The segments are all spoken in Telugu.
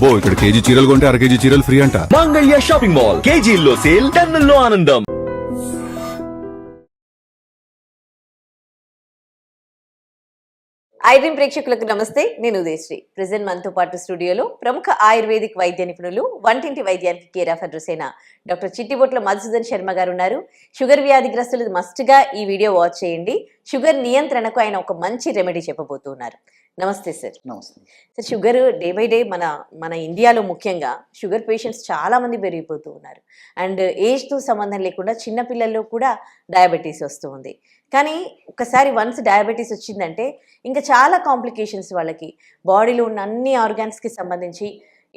అబ్బో ఇక్కడ కేజీ చీరలు కొంటే అర కేజీ చీరలు ఫ్రీ అంట. మంగళ్య షాపింగ్ మాల్, కేజీల్లో సేల్, టన్నుల్లో ఆనందం. ఐడ్రీమ్ ప్రేక్షకులకు నమస్తే. నేను ఉదయశ్రీ. ప్రెజెంట్ మనతో పాటు స్టూడియోలో ప్రముఖ ఆయుర్వేదిక్ వైద్య నిపుణులు, వంటింటి వైద్యానికి కేర్ ఆఫ్ అడ్రస్ అయిన డాక్టర్ చిట్టిబొట్ల మధుసూదన్ శర్మ గారు ఉన్నారు. షుగర్ వ్యాధిగ్రస్తులు మస్ట్ గా ఈ వీడియో వాచ్ చేయండి. షుగర్ నియంత్రణకు ఆయన ఒక మంచి రెమెడీ చెప్పబోతున్నారు. నమస్తే సార్. నమస్తే sir, sugar day by day మన ఇండియాలో ముఖ్యంగా షుగర్ పేషెంట్స్ చాలా మంది పెరిగిపోతూ ఉన్నారు. అండ్ ఏజ్తో సంబంధం లేకుండా చిన్నపిల్లల్లో కూడా డయాబెటీస్ వస్తూ ఉంది. కానీ ఒకసారి వన్స్ డయాబెటీస్ వచ్చిందంటే ఇంకా చాలా కాంప్లికేషన్స్, వాళ్ళకి బాడీలో ఉన్న అన్ని ఆర్గాన్స్కి సంబంధించి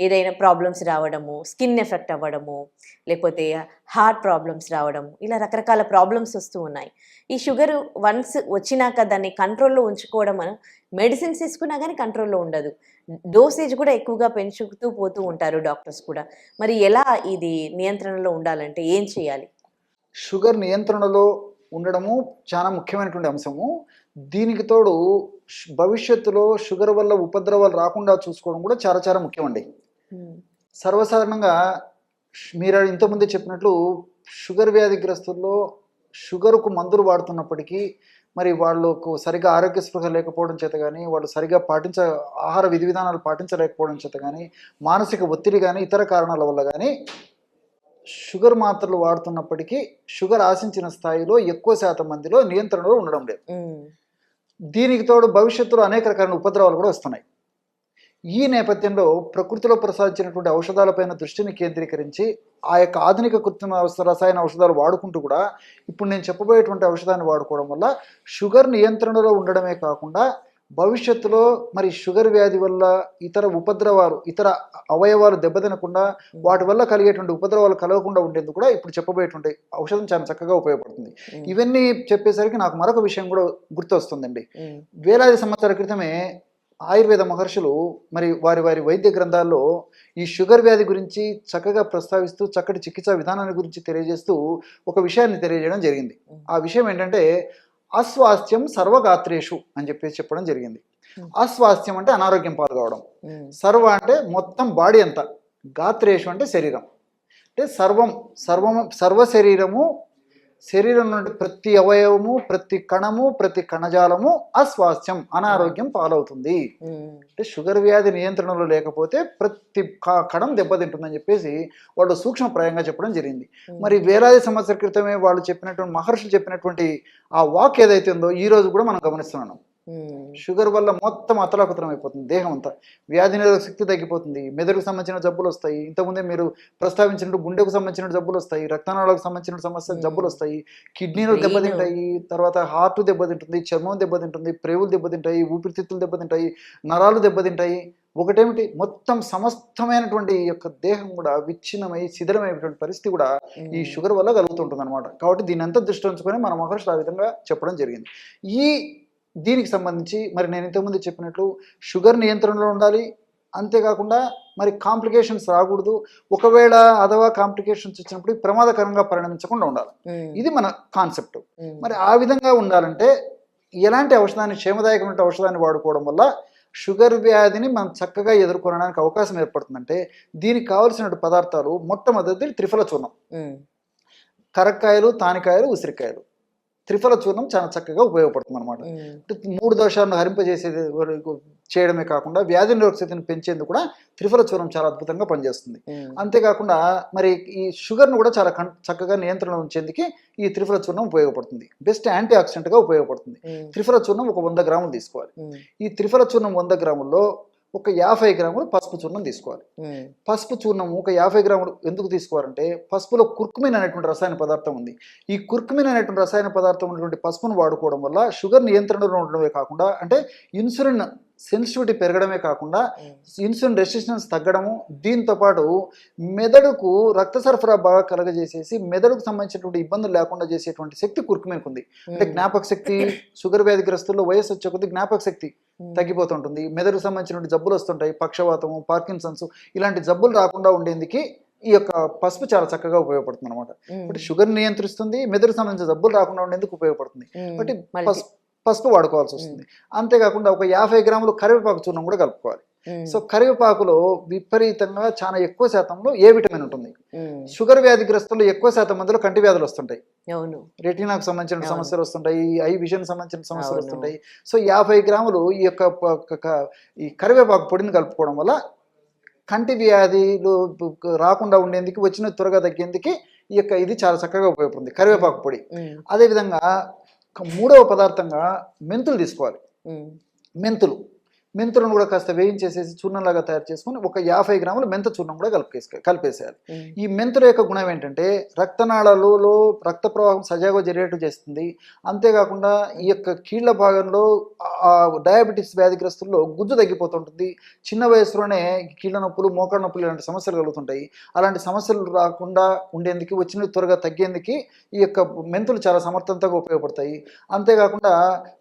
ఏదైనా ప్రాబ్లమ్స్ రావడము, స్కిన్ ఎఫెక్ట్ అవ్వడము, లేకపోతే హార్ట్ ప్రాబ్లమ్స్ రావడము, ఇలా రకరకాల ప్రాబ్లమ్స్ వస్తూ ఉన్నాయి. ఈ షుగర్ వన్స్ వచ్చినాక దాన్ని కంట్రోల్లో ఉంచుకోవడం, మెడిసిన్స్ తీసుకున్నా కానీ కంట్రోల్లో ఉండదు. డోసేజ్ కూడా ఎక్కువగా పెంచుతూ పోతూ ఉంటారు డాక్టర్స్ కూడా. మరి ఎలా ఇది నియంత్రణలో ఉండాలంటే ఏం చేయాలి? షుగర్ నియంత్రణలో ఉండడము చాలా ముఖ్యమైనటువంటి అంశము. దీనికి తోడు భవిష్యత్తులో షుగర్ వల్ల ఉపద్రవాలు రాకుండా చూసుకోవడం కూడా చాలా చాలా ముఖ్యమండి. సర్వసాధారణంగా మీరు ఇంతకుముందే చెప్పినట్లు షుగర్ వ్యాధిగ్రస్తుల్లో షుగర్కు మందులు వాడుతున్నప్పటికీ మరి వాళ్ళకు సరిగా ఆరోగ్య స్పృహ లేకపోవడం చేత కానీ, వాళ్ళు సరిగా ఆహార విధి విధానాలు పాటించలేకపోవడం చేత కానీ, మానసిక ఒత్తిడి కానీ, ఇతర కారణాల వల్ల కానీ షుగర్ మాత్రలు వాడుతున్నప్పటికీ షుగర్ ఆశించిన స్థాయిలో ఎక్కువ శాతం మందిలో నియంత్రణలో ఉండడం లేదు. దీనికి తోడు భవిష్యత్తులో అనేక రకాల ఉపద్రవాలు కూడా వస్తున్నాయి. ఈ నేపథ్యంలో ప్రకృతిలో ప్రసాదించినటువంటి ఔషధాలపైన దృష్టిని కేంద్రీకరించి ఆ యొక్క ఆధునిక కృత్రిమ రసాయన ఔషధాలు వాడుకుంటూ కూడా ఇప్పుడు నేను చెప్పబోయేటువంటి ఔషధాన్ని వాడుకోవడం వల్ల షుగర్ నియంత్రణలో ఉండడమే కాకుండా భవిష్యత్తులో మరి షుగర్ వ్యాధి వల్ల ఇతర ఉపద్రవాలు, ఇతర అవయవాలు దెబ్బతినకుండా వాటి వల్ల కలిగేటువంటి ఉపద్రవాలు కలగకుండా ఉండేందుకు కూడా ఇప్పుడు చెప్పబోయేటువంటి ఔషధం చాలా చక్కగా ఉపయోగపడుతుంది. ఇవన్నీ చెప్పేసరికి నాకు మరొక విషయం కూడా గుర్తొస్తుందండి. వేలాది సంవత్సరాల క్రితమే ఆయుర్వేద మహర్షులు మరి వారి వారి వైద్య గ్రంథాల్లో ఈ షుగర్ వ్యాధి గురించి చక్కగా ప్రస్తావిస్తూ చక్కటి చికిత్సా విధానాన్ని గురించి తెలియజేస్తూ ఒక విషయాన్ని తెలియజేయడం జరిగింది. ఆ విషయం ఏంటంటే అస్వాస్థ్యం సర్వగాత్రేషు అని చెప్పడం జరిగింది. అస్వాస్థ్యం అంటే అనారోగ్యం పాల్గొవడం, సర్వ అంటే మొత్తం బాడీ అంతా, గాత్రేషు అంటే శరీరం. అంటే సర్వ శరీరం నుండి ప్రతి అవయవము, ప్రతి కణము, ప్రతి కణజాలము అస్వాస్థ్యం, అనారోగ్యం పాలవుతుంది. అంటే షుగర్ వ్యాధి నియంత్రణలో లేకపోతే ప్రతి కణం దెబ్బతింటుందని చెప్పేసి వాళ్ళు సూక్ష్మప్రాయంగా చెప్పడం జరిగింది. మరి వేలాది సంవత్సరాల క్రితమే వాళ్ళు చెప్పినటువంటి మహర్షులు చెప్పినటువంటి ఆ వాక్ ఏదైతే ఉందో ఈ రోజు కూడా మనం గమనిస్తున్నాం. షుగర్ వల్ల మొత్తం అతలాకుతలం అయిపోతుంది దేహం అంతా, వ్యాధి నిరోధక శక్తి తగ్గిపోతుంది, మెదడుకు సంబంధించిన జబ్బులు వస్తాయి, ఇంతకుముందే మీరు ప్రస్తావించినట్టు గుండెకు సంబంధించిన జబ్బులు వస్తాయి, రక్తనాళాలకు సంబంధించిన జబ్బులు వస్తాయి, కిడ్నీలు దెబ్బతింటాయి, తర్వాత హార్ట్ దెబ్బతింటుంది, చర్మం దెబ్బతింటుంది, ప్రేవులు దెబ్బతింటాయి, ఊపిరితిత్తులు దెబ్బతింటాయి, నరాలు దెబ్బతింటాయి. ఒకటేమిటి మొత్తం సమస్తమైనటువంటి యొక్క దేహం కూడా విచ్ఛిన్నమై శిథిలమైనటువంటి పరిస్థితి కూడా ఈ షుగర్ వల్ల కలుగుతుంటుంది అనమాట. కాబట్టి దీన్ని అంతా దృష్టి ఉంచుకొని మన మహర్షులు ఆ విధంగా చెప్పడం జరిగింది. దీనికి సంబంధించి మరి నేను ఇంతకుముందు చెప్పినట్లు షుగర్ నియంత్రణలో ఉండాలి. అంతేకాకుండా మరి కాంప్లికేషన్స్ రాకూడదు. ఒకవేళ అథవా కాంప్లికేషన్స్ వచ్చినప్పుడు ప్రమాదకరంగా పరిణమించకుండా ఉండాలి. ఇది మన కాన్సెప్ట్. మరి ఆ విధంగా ఉండాలంటే ఎలాంటి ఔషధాన్ని, క్షేమదాయకమైన ఔషధాన్ని వాడుకోవడం వల్ల షుగర్ వ్యాధిని మనం చక్కగా ఎదుర్కొనడానికి అవకాశం ఏర్పడుతుందంటే దీనికి కావలసిన పదార్థాలు మొట్టమొదటి త్రిఫల చూర్ణం. కరక్కాయలు, తానికాయలు, ఉసిరికాయలు, త్రిఫల చూర్ణం చాలా చక్కగా ఉపయోగపడుతుంది అనమాట. 3 దోషాలను హరింపజేసేది చేయడమే కాకుండా వ్యాధి నిరోధక శక్తిని పెంచేందుకు కూడా త్రిఫల చూర్ణం చాలా అద్భుతంగా పనిచేస్తుంది. అంతేకాకుండా మరి ఈ షుగర్ను కూడా చాలా చక్కగా నియంత్రణ ఉంచేందుకు ఈ త్రిఫల చూర్ణం ఉపయోగపడుతుంది. బెస్ట్ యాంటీ ఆక్సిడెంట్గా ఉపయోగపడుతుంది. త్రిఫల చూర్ణం ఒక 100 గ్రాములు తీసుకోవాలి. ఈ త్రిఫల చూర్ణం 100 గ్రాముల్లో ఒక 50 గ్రాములు పసుపు చూర్ణం తీసుకోవాలి. పసుపు చూర్ణం ఒక 50 గ్రాములు ఎందుకు తీసుకోవాలంటే పసుపులో కుర్కుమిన్ అనేటువంటి రసాయన పదార్థం ఉంది. ఈ కుర్కుమిన్ అనేటువంటి రసాయన పదార్థం ఉన్నటువంటి పసుపును వాడుకోవడం వల్ల షుగర్ నియంత్రణలో ఉండడమే కాకుండా, అంటే ఇన్సులిన్ సెన్సిటివిటీ పెరగడమే కాకుండా ఇన్సులిన్ రెసిస్టెన్స్ తగ్గడము, దీంతో పాటు మెదడుకు రక్త సరఫరా బాగా కలగజేసేసి మెదడుకు సంబంధించినటువంటి ఇబ్బందులు లేకుండా చేసేటువంటి శక్తి కుర్కుమిన్కు ఉంది. అంటే జ్ఞాపక శక్తి, షుగర్ వ్యాధిగ్రస్తుల్లో వయసు వచ్చే కొద్ది జ్ఞాపక శక్తి తగ్గిపోతుంటుంది, మెదడుకు సంబంధించినటువంటి జబ్బులు వస్తుంటాయి, పక్షవాతము, పార్కిన్సన్స్ ఇలాంటి జబ్బులు రాకుండా ఉండేందుకు ఈ యొక్క పసుపు చాలా చక్కగా ఉపయోగపడుతుంది అనమాట. బట్ షుగర్ నియంత్రిస్తుంది, మెదడుకు సంబంధించిన జబ్బులు రాకుండా ఉండేందుకు ఉపయోగపడుతుంది. బట్ పసుపు వాడుకోవాల్సి వస్తుంది. అంతేకాకుండా ఒక 50 గ్రాములు కరివేపాకు చూర్ణం కూడా కలుపుకోవాలి. సో కరివేపాకులో విపరీతంగా చాలా ఎక్కువ శాతంలో ఏ విటమిన్ ఉంటుంది. షుగర్ వ్యాధిగ్రస్తులు ఎక్కువ శాతం మందిలో కంటి వ్యాధులు వస్తుంటాయి, అవును, రెటీనాకు సంబంధించిన అవును. సమస్యలు వస్తుంటాయి, ఐ విజన్ సంబంధించిన సమస్యలు అవును. వస్తుంటాయి. సో 50 గ్రాములు ఈ యొక్క ఈ కరివేపాకు పొడిని కలుపుకోవడం వల్ల కంటి వ్యాధులు రాకుండా ఉండేందుకు, వచ్చిన త్వరగా తగ్గేందుకు ఈ యొక్క ఇది చాలా చక్కగా ఉపయోగపడుతుంది కరివేపాకు పొడి. అదేవిధంగా మూడవ పదార్థంగా మెంతులు తీసుకోవాలి. మెంతులను కూడా కాస్త వేయించేసేసి చూర్ణంలాగా తయారు చేసుకుని ఒక 50 గ్రాముల మెంత చూర్ణం కూడా కలిపేసేయాలి. ఈ మెంతుల యొక్క గుణం ఏంటంటే రక్తనాళాలలో రక్త ప్రవాహం సజావుగా జరిగేట్టు చేస్తుంది. అంతేకాకుండా ఈ యొక్క కీళ్ళ భాగంలో డయాబెటీస్ వ్యాధిగ్రస్తుల్లో గుజ్జు తగ్గిపోతుంటుంది. చిన్న వయసులోనే కీళ్ళ నొప్పులు, మోకాళ్ళ నొప్పులు ఇలాంటి సమస్యలు కలుగుతుంటాయి. అలాంటి సమస్యలు రాకుండా ఉండేందుకు, వచ్చిన త్వరగా తగ్గేందుకు ఈ యొక్క మెంతులు చాలా సమర్థవంతంగా ఉపయోగపడతాయి. అంతేకాకుండా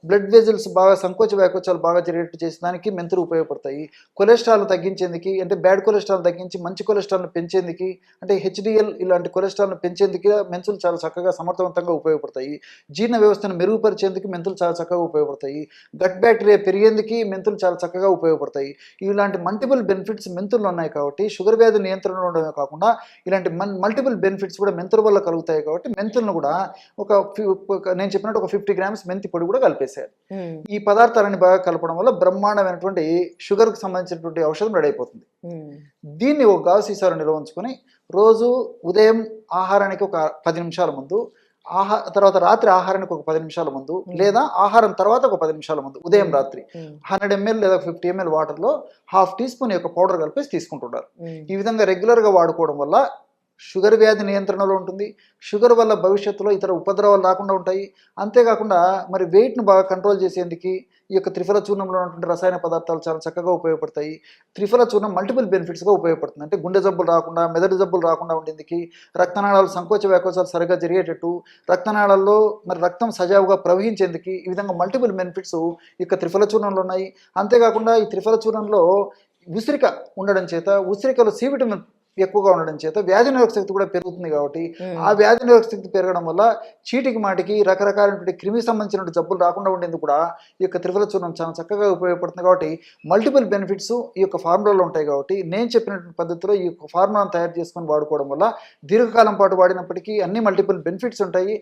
బ్లడ్ వెజల్స్ బాగా సంకోచ వ్యాకోచాలు బాగా జరిగేట్టు చేసి దానికి మెంతులు ఉపయోగపడతాయి. కొలెస్ట్రాల్ తగ్గించేందుకు, అంటే బ్యాడ్ కొలెస్ట్రాల్ తగ్గించి మంచి కొలెస్ట్రాల్ను పెంచేందుకు, అంటే హెచ్డిఎల్ ఇలాంటి కొలెస్ట్రాల్ను పెంచేందుకు మెంతులు చాలా చక్కగా సమర్థవంతంగా ఉపయోగపడతాయి. జీర్ణ వ్యవస్థను మెరుగుపరిచేందుకు మెంతులు చాలా చక్కగా ఉపయోగపడతాయి. గట్ బ్యాక్టీరియా పెరిగేందుకు మెంతులు చాలా చక్కగా ఉపయోగపడతాయి. ఇలాంటి మల్టిపుల్ బెనిఫిట్స్ మెంతుల్లో ఉన్నాయి కాబట్టి షుగర్ వ్యాధి నియంత్రణలో ఉండడమే కాకుండా ఇలాంటి మల్టిపుల్ బెనిఫిట్స్ కూడా మెంతుల వల్ల కలుగుతాయి. కాబట్టి మెంతులను కూడా నేను చెప్పినట్టు ఒక 50 గ్రామ్స్ మెంతి పొడి కూడా కలిపేసేయాలి. ఈ పదార్థాలని బాగా కలపడం వల్ల బ్రహ్మాండమైనటువంటి షుగర్కి సంబంధించినటువంటి ఔషధం రెడీ అయిపోతుంది. దీన్ని ఒక గాజు సీసాలో నిల్వ ఉంచుకొని రోజు ఉదయం ఆహారానికి ఒక 10 నిమిషాల ముందు, తర్వాత రాత్రి ఆహారానికి ఒక 10 నిమిషాల ముందు, లేదా ఆహారం తర్వాత ఒక 10 నిమిషాల ముందు, ఉదయం రాత్రి 100 ml లేదా 50 ml వాటర్లో 1/2 టీ స్పూన్ యొక్క పౌడర్ కలిపేసి తీసుకుంటుంటారు. ఈ విధంగా రెగ్యులర్గా వాడుకోవడం వల్ల షుగర్ వ్యాధి నియంత్రణలో ఉంటుంది. షుగర్ వల్ల భవిష్యత్తులో ఇతర ఉపద్రవాలు రాకుండా ఉంటాయి. అంతేకాకుండా మరి వెయిట్ను బాగా కంట్రోల్ చేసేందుకు ఈ యొక్క త్రిఫల చూర్ణంలో ఉన్నటువంటి రసాయన పదార్థాలు చాలా చక్కగా ఉపయోగపడతాయి. త్రిఫల చూర్ణం మల్టిపుల్ బెనిఫిట్స్గా ఉపయోగపడుతుంది. అంటే గుండె జబ్బులు రాకుండా, మెదడు జబ్బులు రాకుండా ఉండేందుకు, రక్తనాళాలు సంకోచ వ్యాకోచాలు సరిగ్గా జరిగేటట్టు, రక్తనాళాల్లో మరి రక్తం సజావుగా ప్రవహించేందుకు, ఈ విధంగా మల్టిపుల్ బెనిఫిట్స్ ఈ యొక్క త్రిఫల చూర్ణంలో ఉన్నాయి. అంతేకాకుండా ఈ త్రిఫల చూర్ణంలో ఉసిరిక ఉండడం చేత, ఉసిరికలో సి విటమిన్ ఎక్కువగా ఉండడం చేత వ్యాధి నిరోధక శక్తి కూడా పెరుగుతుంది. కాబట్టి ఆ వ్యాధి నిరోధక శక్తి పెరగడం వల్ల చీటికి మాటికి రకరకాలైనటువంటి క్రిమి సంబంధించిన జబ్బులు రాకుండా ఉండేందుకు కూడా ఈ యొక్క త్రిఫల చూర్ణం చాలా చక్కగా ఉపయోగపడుతుంది. కాబట్టి మల్టిపుల్ బెనిఫిట్స్ ఈ యొక్క ఫార్ములాలో ఉంటాయి. కాబట్టి నేను చెప్పినటువంటి పద్ధతిలో ఈ యొక్క ఫార్ములాను తయారు చేసుకొని వాడుకోవడం వల్ల దీర్ఘకాలం పాటు వాడినప్పటికీ అన్ని మల్టిపుల్ బెనిఫిట్స్ ఉంటాయి.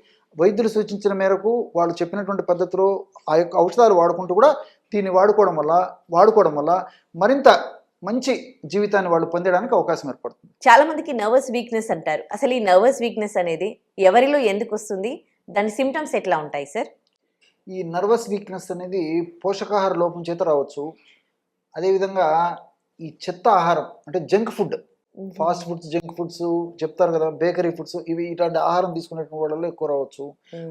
వైద్యులు సూచించిన మేరకు వాళ్ళు చెప్పినటువంటి పద్ధతిలో ఆ యొక్క ఔషధాలు వాడుకుంటూ కూడా దీన్ని వాడుకోవడం వల్ల మరింత మంచి జీవితాన్ని వాళ్ళు పొందడానికి అవకాశం ఏర్పడుతుంది. చాలా మందికి నర్వస్ వీక్నెస్ అంటారు. అసలు ఈ నర్వస్ వీక్నెస్ అనేది ఎవరిలో ఎందుకు వస్తుంది? దాని సిమ్టమ్స్ ఎట్లా ఉంటాయి సార్? ఈ నర్వస్ వీక్నెస్ అనేది పోషకాహార లోపం చేత రావచ్చు. అదేవిధంగా ఈ చెత్త ఆహారం, అంటే junk food, fast foods, junk foods చెప్తారు కదా, బేకరీ ఫుడ్స్, ఇట్లాంటి ఆహారం తీసుకునేటువంటి వాళ్ళలో ఎక్కువ రావచ్చు.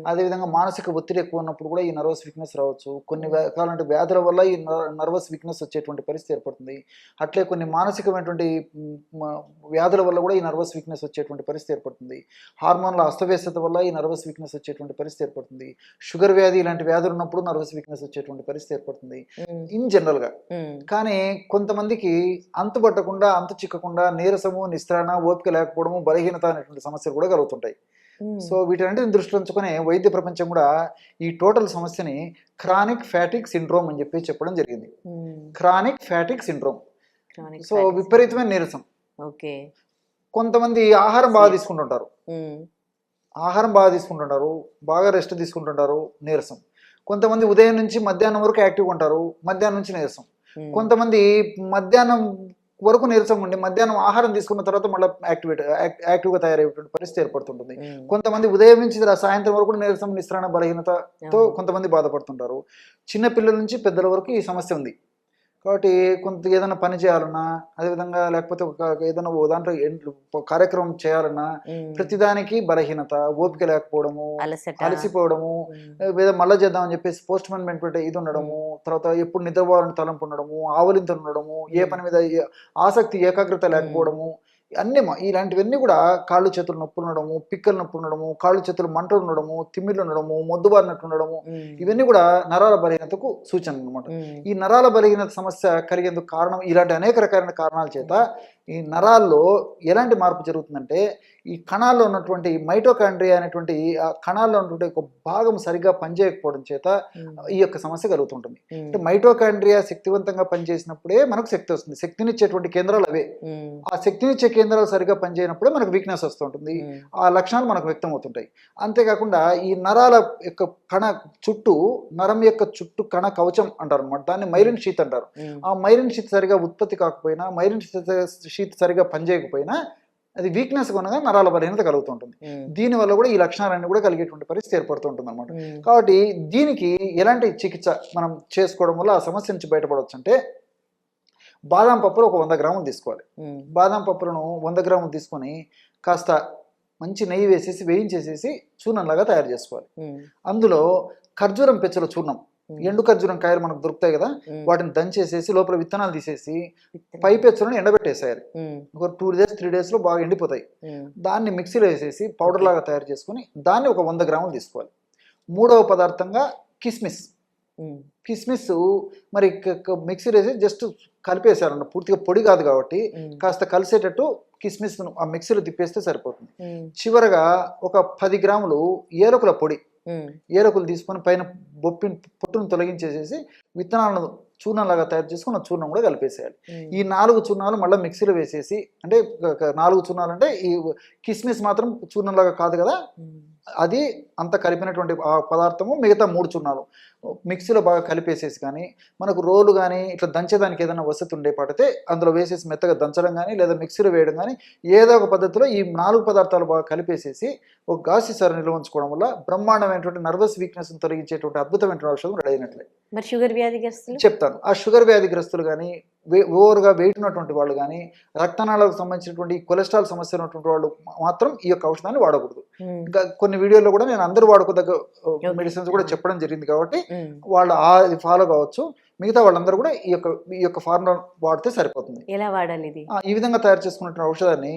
అదేవిధంగా మానసిక ఒత్తిడి ఎక్కువ ఉన్నప్పుడు కూడా ఈ నర్వస్ వీక్నెస్ రావచ్చు. కొన్ని రకాలంటే వ్యాధుల వల్ల ఈ నర్వస్ వీక్నెస్ వచ్చేటువంటి పరిస్థితి ఏర్పడుతుంది. అట్లే కొన్ని మానసికమైనటువంటి వ్యాధుల వల్ల కూడా ఈ నర్వస్ వీక్నెస్ వచ్చేటువంటి పరిస్థితి ఏర్పడుతుంది. హార్మోన్ల అస్తవ్యస్తత వల్ల ఈ నర్వస్ వీక్నెస్ వచ్చేటువంటి పరిస్థితి ఏర్పడుతుంది. షుగర్ వ్యాధి ఇలాంటి వ్యాధులు ఉన్నప్పుడు నర్వస్ వీక్నెస్ వచ్చేటువంటి పరిస్థితి ఏర్పడుతుంది ఇన్ జనరల్గా. కానీ కొంతమందికి అంతుపట్టకుండా, అంతు చిక్కకుండా నీరసము, నిస్త్రాణ, ఓపిక లేకపోవడము, బలహీనత అనేటువంటి సమస్యలు కూడా కలుగుతుంటాయి. సో వీటన్నిటిని దృష్టిలో ఉంచుకొని వైద్య ప్రపంచం కూడా ఈ టోటల్ సమస్యని క్రానిక్ ఫ్యాటిక్ సిండ్రోమ్ అని చెప్పడం జరిగింది. Chronic fatigue syndrome. సో విపరీతమైన నీరసం. కొంతమంది ఆహారం బాగా తీసుకుంటుంటారు, బాగా రెస్ట్ తీసుకుంటుంటారు, నీరసం. కొంతమంది ఉదయం నుంచి మధ్యాహ్నం వరకు యాక్టివ్గా ఉంటారు, మధ్యాహ్నం నుంచి నీరసం. కొంతమంది మధ్యాహ్నం వరకు నీరసంగా ఉండి మధ్యాహ్నం ఆహారం తీసుకున్న తర్వాత మళ్ళీ యాక్టివ్గా తయారయ్యేటువంటి పరిస్థితి ఏర్పడుతుంటుంది. కొంతమంది ఉదయం నుంచి సాయంత్రం వరకు నీరసం, నిస్త్రాణ, బలహీనతతో కొంతమంది బాధపడుతుంటారు. చిన్న పిల్లల నుంచి పెద్దల వరకు ఈ సమస్య ఉంది. కాబట్టి కొంత ఏదైనా పని చేయాలన్నా, అదేవిధంగా లేకపోతే ఏదైనా దాంట్లో కార్యక్రమం చేయాలన్నా ప్రతిదానికి బలహీనత, ఓపిక లేకపోవడము, అలసిపోవడము, ఏదో మళ్ళీ చేద్దామని చెప్పేసి పోస్ట్ పోన్మెంట్ ఇది ఉండడము, తర్వాత ఎప్పుడు నిద్రపోవాలని తలంపు ఉండడము, ఆవలింతలు ఉండడము, ఏ పని మీద ఆసక్తి, ఏకాగ్రత లేకపోవడము, అన్నీ ఇలాంటివన్నీ కూడా కాళ్ళు చేతులు నొప్పులు ఉండడము, పిక్కలు నొప్పులు ఉండడము, కాళ్ళు చేతులు మంటలు ఉండడము, తిమ్మిళ్ళు ఉండడము, మొద్దుబారినట్టు ఉండడము, ఇవన్నీ కూడా నరాల బలహీనతకు సూచనలు అనమాట. ఈ నరాల బలహీనత సమస్య కలిగేందుకు కారణం ఇలాంటి అనేక రకాలైన కారణాల చేత ఈ నరాల్లో ఎలాంటి మార్పు జరుగుతుందంటే ఈ కణాల్లో ఉన్నటువంటి మైటోకాండ్రియా అనేటువంటి ఆ కణాల్లో ఉన్నటువంటి ఒక భాగం సరిగ్గా పనిచేయకపోవడం చేత ఈ యొక్క సమస్య కలుగుతుంటుంది. అంటే మైటోకాండ్రియా శక్తివంతంగా పనిచేసినప్పుడే మనకు శక్తి వస్తుంది. శక్తినిచ్చేటువంటి కేంద్రాలు అవే. ఆ శక్తినిచ్చే కేంద్రాలు సరిగ్గా పనిచేయనప్పుడే మనకు వీక్నెస్ వస్తుంటుంది. ఆ లక్షణాలు మనకు వ్యక్తం అవుతుంటాయి. అంతేకాకుండా ఈ నరాల యొక్క కణ చుట్టూ, నరం యొక్క చుట్టూ కణ కవచం అంటారు అనమాట. దాన్ని మైలిన్ షీత్ అంటారు. ఆ మైలిన్ షీత్ సరిగా ఉత్పత్తి కాకపోయినా, మైలిన్ షీత్ సరిగా పనిచేయకపోయినా అది వీక్నెస్ కొనగా నరాల బలహీనత కలుగుతుంటుంది. దీనివల్ల కూడా ఈ లక్షణాలన్నీ కూడా కలిగేటువంటి పరిస్థితి ఏర్పడుతుంటుంది అనమాట. కాబట్టి దీనికి ఎలాంటి చికిత్స మనం చేసుకోవడం వల్ల ఆ సమస్య నుంచి బయటపడవచ్చు అంటే, బాదం పప్పులు ఒక 100 గ్రాములు తీసుకోవాలి. బాదం పప్పులను 100 గ్రాములు తీసుకొని కాస్త మంచి నెయ్యి వేసేసి వేయించేసేసి చూర్ణంలాగా తయారు చేసుకోవాలి. అందులో ఖర్జూరం పెచ్చల చూర్ణం, ఎండు ఖర్జూరం కాయలు మనకు దొరుకుతాయి కదా, వాటిని దంచేసేసి లోపల విత్తనాలు తీసేసి పై పెచ్చలను ఎండబెట్టేసేయాలి. ఒక 2 days 3 days లో బాగా ఎండిపోతాయి. దాన్ని మిక్సీలో వేసేసి పౌడర్ లాగా తయారు చేసుకుని దాన్ని ఒక 100 గ్రాములు తీసుకోవాలి. మూడవ పదార్థంగా కిస్మిస్. కిస్మిస్ మరి మిక్సీలో వేసి జస్ట్ కలిపేసారన్న, పూర్తిగా పొడి కాదు కాబట్టి కాస్త కలిసేటట్టు కిస్మిస్ ఆ మిక్సీలో తిప్పేస్తే సరిపోతుంది. చివరగా ఒక 10 గ్రాములు ఏలకుల పొడి, ఏలకులు తీసుకొని పైన పొట్టును తొలగించేసేసి విత్తనాలను చూర్ణంలాగా తయారు చేసుకుని చూర్ణం కూడా కలిపేసేయాలి. ఈ 4 చూర్ణాలు మళ్ళీ మిక్సీలో వేసేసి, అంటే 4 చూర్ణాలు అంటే ఈ కిస్మిస్ మాత్రం చూర్ణంలాగా కాదు కదా, అది అంత కలిపినటువంటి ఆ పదార్థము మిగతా 3 చూర్ణాలు మిక్సీలో బాగా కలిపేసేసి, కానీ మనకు రోలు కానీ ఇట్లా దంచేదానికి ఏదైనా వసతి ఉండే పడితే అందులో వేసేసి మెత్తగా దంచడం కానీ లేదా మిక్సీలో వేయడం కానీ ఏదో ఒక పద్ధతిలో ఈ 4 పదార్థాలు బాగా కలిపేసేసి ఒక గాసి సర నిల్వ ఉంచుకోవడం వల్ల బ్రహ్మాండమైనటువంటి నర్వస్ వీక్నెస్ తొలగించేటువంటి అద్భుతమైనటువంటి ఔషధం రెడీ అయినట్లే. మరి షుగర్ వ్యాధిగ్రస్తులు చెప్తాను. ఆ షుగర్ వ్యాధిగ్రస్తులు కానీ, ఓవర్గా వెయిట్ ఉన్నటువంటి వాళ్ళు కానీ, రక్తనాళాలకు సంబంధించినటువంటి కొలెస్ట్రాల్ సమస్య ఉన్నటువంటి వాళ్ళు మాత్రం ఈ యొక్క ఔషధాన్ని వాడకూడదు. ఇంకా కొన్ని వీడియోలో కూడా నేను అందరూ వాడుకోదగ్గ మెడిసిన్స్ కూడా చెప్పడం జరిగింది కాబట్టి వాళ్ళు అది ఫాలో కావచ్చు. మిగతా వాళ్ళందరూ కూడా ఈ యొక్క ఫార్ములా వాడితే సరిపోతుంది. ఎలా వాడాలి ఇది? ఈ విధంగా తయారు చేసుకున్న ఔషధాన్ని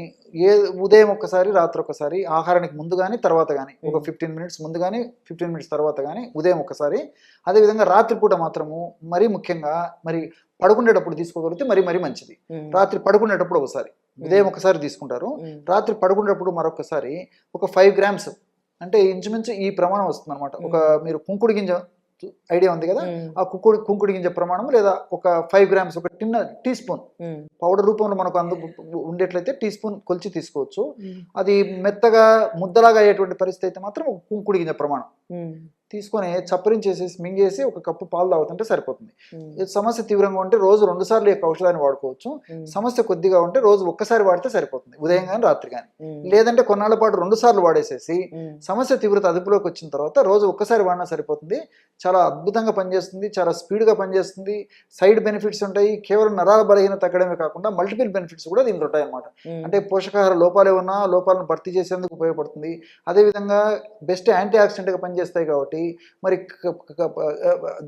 ఉదయం ఒకసారి, రాత్రి ఒకసారి, ఆహారానికి ముందు కానీ తర్వాత కానీ, ఒక 15 minutes ముందు కానీ 15 minutes తర్వాత కానీ, ఉదయం ఒకసారి, అదేవిధంగా రాత్రిపూట మాత్రము మరీ ముఖ్యంగా మరి పడుకునేటప్పుడు తీసుకోగలిగితే మరీ మంచిది. రాత్రి పడుకునేటప్పుడు ఒకసారి, ఉదయం ఒకసారి తీసుకుంటారు, రాత్రి పడుకునేటప్పుడు మరొకసారి ఒక 5 grams, అంటే ఇంచుమించు ఈ ప్రమాణం వస్తుంది అనమాట. ఒక మీరు కుంకుడు గింజ ఐడియా ఉంది కదా, ఆ కుంకుడు గింజ ప్రమాణం లేదా ఒక 5 grams, ఒక చిన్న టీ స్పూన్ పౌడర్ రూపంలో మనకు ఉండేట్లయితే టీ స్పూన్ కొలిచి తీసుకోవచ్చు. అది మెత్తగా ముద్దలాగా అయ్యేటువంటి పరిస్థితి అయితే మాత్రం ఒక కుంకుడు గింజ ప్రమాణం తీసుకొని చప్పరించేసేసి మింగేసి ఒక కప్పు పాలు తాగుతుంటే సరిపోతుంది. సమస్య తీవ్రంగా ఉంటే రోజు 2 సార్లు యొక్క ఔషధాన్ని వాడుకోవచ్చు. సమస్య కొద్దిగా ఉంటే రోజు ఒక్కసారి వాడితే సరిపోతుంది, ఉదయం కానీ రాత్రి కానీ. లేదంటే కొన్నాళ్ళ పాటు 2 సార్లు వాడేసేసి సమస్య తీవ్రత అదుపులోకి వచ్చిన తర్వాత రోజు ఒక్కసారి వాడినా సరిపోతుంది. చాలా అద్భుతంగా పనిచేస్తుంది, చాలా స్పీడ్గా పనిచేస్తుంది. సైడ్ బెనిఫిట్స్ ఉంటాయి. కేవలం నరాల బలహీనత తగ్గడమే కాకుండా మల్టిపుల్ బెనిఫిట్స్ కూడా దీంట్లో ఉంటాయి అన్నమాట. అంటే పోషకాహార లోపాలు ఏమన్నా లోపాలను భర్తీ చేసేందుకు ఉపయోగపడుతుంది. అదేవిధంగా బెస్ట్ యాంటీ ఆక్సిడెంట్గా పనిచేస్తాయి కాబట్టి మరి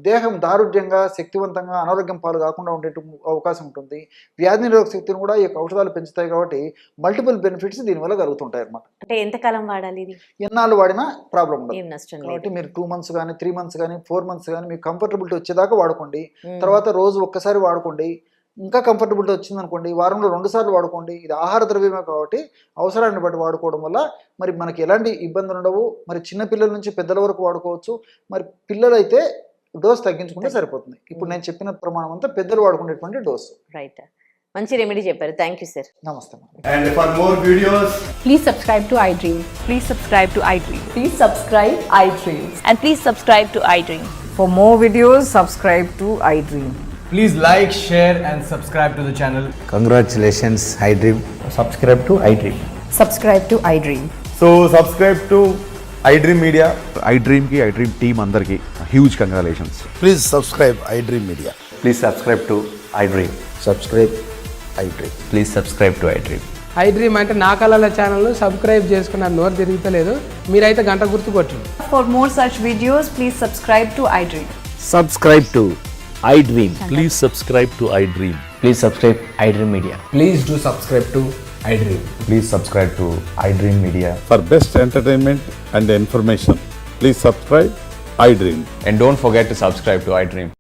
దేహం దారుఢ్యంగా, శక్తివంతంగా, అనారోగ్యం పాలు కాకుండా ఉండే అవకాశం ఉంటుంది. వ్యాధి నిరోధక శక్తిని కూడా ఈ ఔషధాలు పెంచుతాయి కాబట్టి మల్టిపుల్ బెనిఫిట్స్ దీనివల్ల కలుగుతుంటాయి అన్నమాట. అంటే ఎంతకాలం వాడాలి ఇది? ఎన్నాళ్ళు వాడినా ప్రాబ్లం ఉండదు. ఏం నష్టం లేదు. కాబట్టి మీరు 2 months కానీ 3 months కానీ 4 months కానీ మీకు కంఫర్టబిలిటీ వచ్చేదాకా వాడుకోండి. తర్వాత రోజు ఒక్కసారి వాడుకోండి. ఇంకా కంఫర్టబిలిటీ వచ్చింది అనుకోండి, వారంలో 2 సార్లు వాడుకోండి. ఇది ఆహార ద్రవ్యమే కాబట్టి అవసరాన్ని బట్టి వాడుకోవడం వల్ల మరి మనకి ఎలాంటి ఇబ్బందులు ఉండవు. మరి చిన్న పిల్లల నుంచి పెద్దల వరకు వాడుకోవచ్చు. మరి పిల్లలైతే డోస్ తగ్గించుకుంటే సరిపోతుంది. ఇప్పుడు నేను చెప్పిన ప్రమాణం అంతా పెద్దలు వాడుకునేటువంటి డోసు. రైట్, మంచి రెమెడీ చెప్పారు. Thank you sir. నమస్తే. And for more videos, Please subscribe to iDream. Please subscribe to iDream. Please subscribe iDream. And please subscribe to iDream. For more videos, subscribe to iDream. please like, share and subscribe to the channel. Congratulations, iDream. Subscribe to iDream. Subscribe to iDream. So subscribe to iDream Media. iDream team అందరికి huge congratulations. Please subscribe iDream Media. Please subscribe to iDream. Subscribe iDream. Please subscribe to iDream. iDream అంటే నా కళల ఛానల్ను సబ్స్క్రైబ్ చేసుకున్న నోరు తిరుగుతలేదు, మీరైతే గంట గుర్తు కొట్టండి. For more such videos, please subscribe to iDream. Subscribe to iDream. Please subscribe to iDream. Please subscribe iDream Media. Please do subscribe to iDream. Please subscribe to iDream Media. For best entertainment and information, please subscribe iDream. And don't forget to subscribe to iDream.